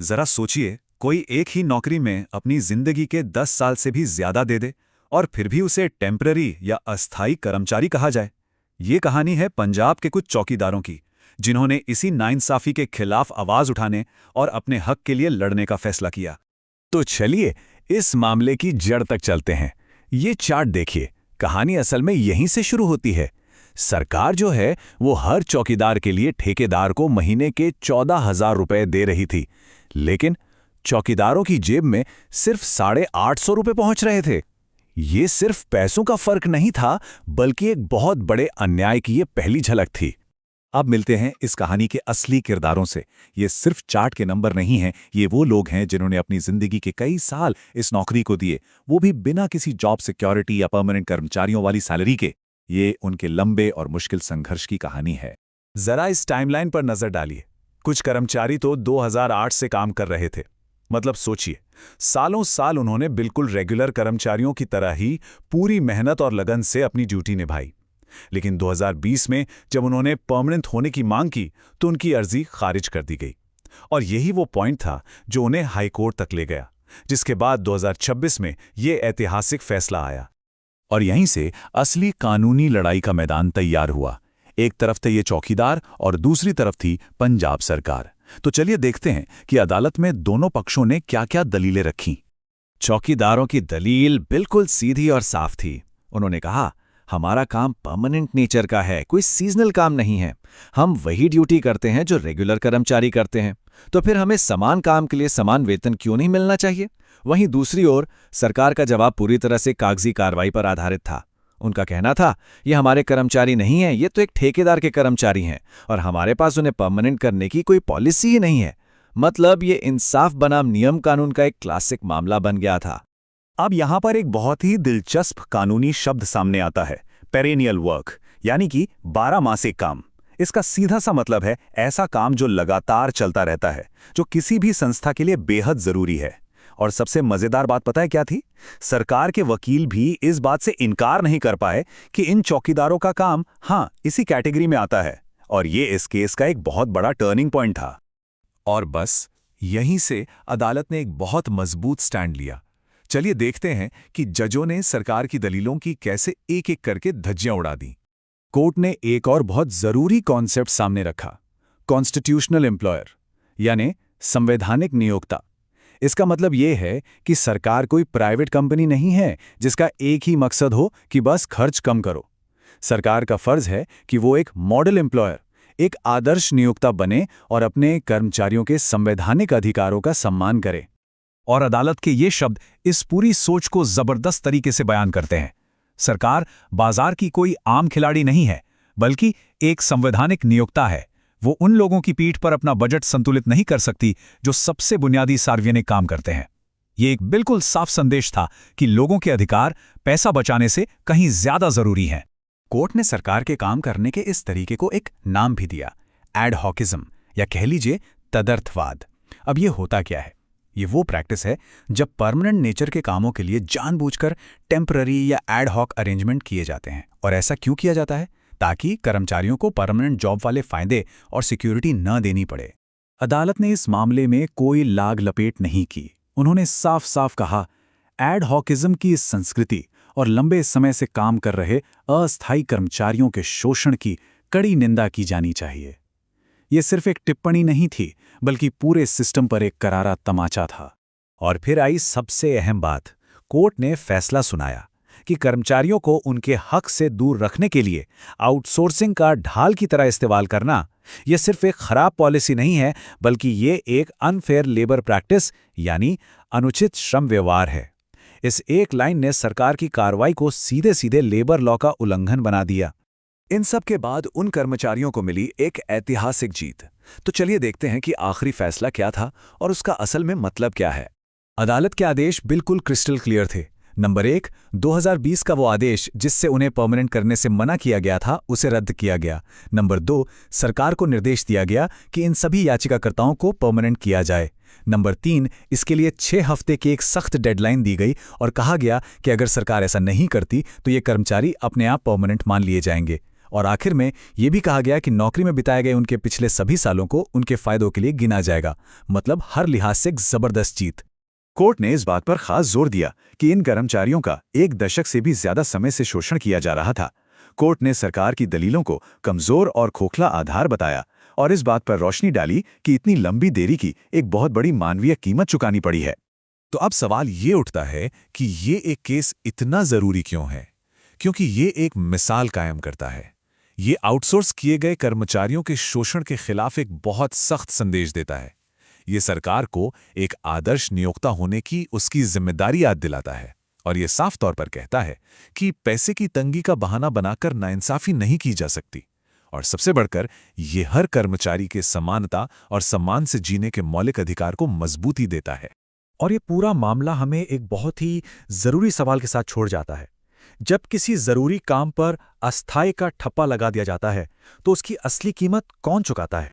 जरा सोचिए, कोई एक ही नौकरी में अपनी जिंदगी के 10 साल से भी ज्यादा दे दे और फिर भी उसे टेम्पररी या अस्थायी कर्मचारी कहा जाए। ये कहानी है पंजाब के कुछ चौकीदारों की, जिन्होंने इसी नाइंसाफी के खिलाफ आवाज उठाने और अपने हक के लिए लड़ने का फैसला किया। तो चलिए इस मामले की जड़ तक चलते हैं। ये चार्ट देखिए, कहानी असल में यहीं से शुरू होती है। सरकार जो है वो हर चौकीदार के लिए ठेकेदार को महीने के 14,000 रुपए दे रही थी, लेकिन चौकीदारों की जेब में सिर्फ 850 रुपए पहुंच रहे थे। ये सिर्फ पैसों का फर्क नहीं था, बल्कि एक बहुत बड़े अन्याय की ये पहली झलक थी। अब मिलते हैं इस कहानी के असली किरदारों से। ये सिर्फ चार्ट के नंबर नहीं हैं, ये वो लोग हैं जिन्होंने अपनी जिंदगी के कई साल इस नौकरी को दिए, वो भी बिना किसी जॉब सिक्योरिटी या परमानेंट कर्मचारियों वाली सैलरी के। ये उनके लंबे और मुश्किल संघर्ष की कहानी है। जरा इस टाइमलाइन पर नजर डालिए। कुछ कर्मचारी तो 2008 से काम कर रहे थे। मतलब सोचिए, सालों साल उन्होंने बिल्कुल रेगुलर कर्मचारियों की तरह ही पूरी मेहनत और लगन से अपनी ड्यूटी निभाई। लेकिन 2020 में जब उन्होंने परमानेंट होने की मांग की तो उनकी अर्जी खारिज कर दी गई। और यही वो पॉइंट था जो उन्हें हाई कोर्ट तक ले गया, जिसके बाद 2026 में ये ऐतिहासिक फैसला आया। और यहीं से असली कानूनी लड़ाई का मैदान तैयार हुआ। एक तरफ थे ये चौकीदार और दूसरी तरफ थी पंजाब सरकार। तो चलिए देखते हैं कि अदालत में दोनों पक्षों ने क्या-क्या दलीलें रखीं। चौकीदारों की दलील बिल्कुल सीधी और साफ थी। उन्होंने कहा, हमारा काम परमानेंट नेचर का है, कोई सीजनल काम नहीं है। हम वही ड्यूटी करते हैं जो रेगुलर कर्मचारी करते हैं, तो फिर हमें समान काम के लिए समान वेतन क्यों नहीं मिलना चाहिए। वहीं दूसरी ओर सरकार का जवाब पूरी तरह से कागजी कार्रवाई पर आधारित था। उनका कहना था, ये हमारे कर्मचारी नहीं हैं, ये तो एक ठेकेदार के कर्मचारी हैं और हमारे पास उन्हें परमानेंट करने की कोई पॉलिसी ही नहीं है। मतलब ये इंसाफ बनाम नियम कानून का एक क्लासिक मामला बन गया था। अब यहां पर एक बहुत ही दिलचस्प कानूनी शब्द सामने आता है, पेरेनियल वर्क, यानी कि 12 मासिक काम। इसका सीधा सा मतलब है ऐसा काम जो लगातार चलता रहता है, जो किसी भी संस्था के लिए बेहद जरूरी है। और सबसे मजेदार बात पता है क्या थी? सरकार के वकील भी इस बात से इनकार नहीं कर पाए कि इन चौकीदारों का काम इसी कैटेगरी में आता है। और ये इस केस का एक बहुत बड़ा टर्निंग पॉइंट था। और बस यहीं से अदालत ने एक बहुत मजबूत स्टैंड लिया। चलिए देखते हैं कि जजों ने सरकार की दलीलों की कैसे एक एक करके धज्जियां उड़ा दी। कोर्ट ने एक और बहुत जरूरी कॉन्सेप्ट सामने रखा, कॉन्स्टिट्यूशनल एम्प्लॉयर, यानी संवैधानिक नियोक्ता। इसका मतलब यह है कि सरकार कोई प्राइवेट कंपनी नहीं है जिसका एक ही मकसद हो कि बस खर्च कम करो। सरकार का फर्ज है कि वो एक मॉडल एम्प्लॉयर, एक आदर्श नियोक्ता बने और अपने कर्मचारियों के संवैधानिक अधिकारों का सम्मान करे। और अदालत के ये शब्द इस पूरी सोच को जबरदस्त तरीके से बयान करते हैं। सरकार बाजार की कोई आम खिलाड़ी नहीं है, बल्कि एक संवैधानिक नियोक्ता है। वो उन लोगों की पीठ पर अपना बजट संतुलित नहीं कर सकती जो सबसे बुनियादी सार्वजनिक काम करते हैं। ये एक बिल्कुल साफ संदेश था कि लोगों के अधिकार पैसा बचाने से कहीं ज्यादा जरूरी हैं। कोर्ट ने सरकार के काम करने के इस तरीके को एक नाम भी दिया, एडहॉकिज्म, या कह लीजिए तदर्थवाद। अब ये होता क्या है? ये वो प्रैक्टिस है जब परमानेंट नेचर के कामों के लिए जानबूझकर टेम्पररी या एडहॉक अरेंजमेंट किए जाते हैं। और ऐसा क्यों किया जाता है? ताकि कर्मचारियों को परमानेंट जॉब वाले फायदे और सिक्योरिटी न देनी पड़े। अदालत ने इस मामले में कोई लाग लपेट नहीं की। उन्होंने साफ साफ कहा, एडहॉकिज्म की इस संस्कृति और लंबे समय से काम कर रहे अस्थायी कर्मचारियों के शोषण की कड़ी निंदा की जानी चाहिए। ये सिर्फ एक टिप्पणी नहीं थी, बल्कि पूरे सिस्टम पर एक करारा तमाचा था। और फिर आई सबसे अहम बात। कोर्ट ने फैसला सुनाया कि कर्मचारियों को उनके हक से दूर रखने के लिए आउटसोर्सिंग का ढाल की तरह इस्तेमाल करना, यह सिर्फ एक खराब पॉलिसी नहीं है, बल्कि ये एक अनफेयर लेबर प्रैक्टिस यानी अनुचित श्रम व्यवहार है। इस एक लाइन ने सरकार की कार्रवाई को सीधे सीधे लेबर लॉ का उल्लंघन बना दिया। इन सब के बाद उन कर्मचारियों को मिली एक ऐतिहासिक जीत। तो चलिए देखते हैं कि आखिरी फैसला क्या था और उसका असल में मतलब क्या है। अदालत के आदेश बिल्कुल क्रिस्टल क्लियर थे। नंबर 1, 2020 का वो आदेश जिससे उन्हें परमानेंट करने से मना किया गया था, उसे रद्द किया गया। नंबर 2, सरकार को निर्देश दिया गया कि इन सभी याचिकाकर्ताओं को परमानेंट किया जाए। नंबर 3, इसके लिए 6 हफ्ते की एक सख्त डेडलाइन दी गई और कहा गया कि अगर सरकार ऐसा नहीं करती तो ये कर्मचारी अपने आप परमानेंट मान लिए जाएंगे। और आखिर में ये भी कहा गया कि नौकरी में बिताए गए उनके पिछले सभी सालों को उनके फायदों के लिए गिना जाएगा, मतलब हर लिहाज से एक जबरदस्त जीत। कोर्ट ने इस बात पर खास जोर दिया कि इन कर्मचारियों का 1 दशक से भी ज्यादा समय से शोषण किया जा रहा था। कोर्ट ने सरकार की दलीलों को कमजोर और खोखला आधार बताया और इस बात पर रोशनी डाली कि इतनी लंबी देरी की एक बहुत बड़ी मानवीय कीमत चुकानी पड़ी है। तो अब सवाल ये उठता है कि ये एक केस इतना जरूरी क्यों है? क्योंकि ये एक मिसाल कायम करता है। ये आउटसोर्स किए गए कर्मचारियों के शोषण के खिलाफ एक बहुत सख्त संदेश देता है। ये सरकार को एक आदर्श नियोक्ता होने की उसकी जिम्मेदारी याद दिलाता है और ये साफ तौर पर कहता है कि पैसे की तंगी का बहाना बनाकर नाइंसाफी नहीं की जा सकती। और सबसे बढ़कर ये हर कर्मचारी के समानता और सम्मान से जीने के मौलिक अधिकार को मजबूती देता है। और ये पूरा मामला हमें एक बहुत ही जरूरी सवाल के साथ छोड़ जाता है। जब किसी जरूरी काम पर अस्थायी का ठप्पा लगा दिया जाता है तो उसकी असली कीमत कौन चुकाता है?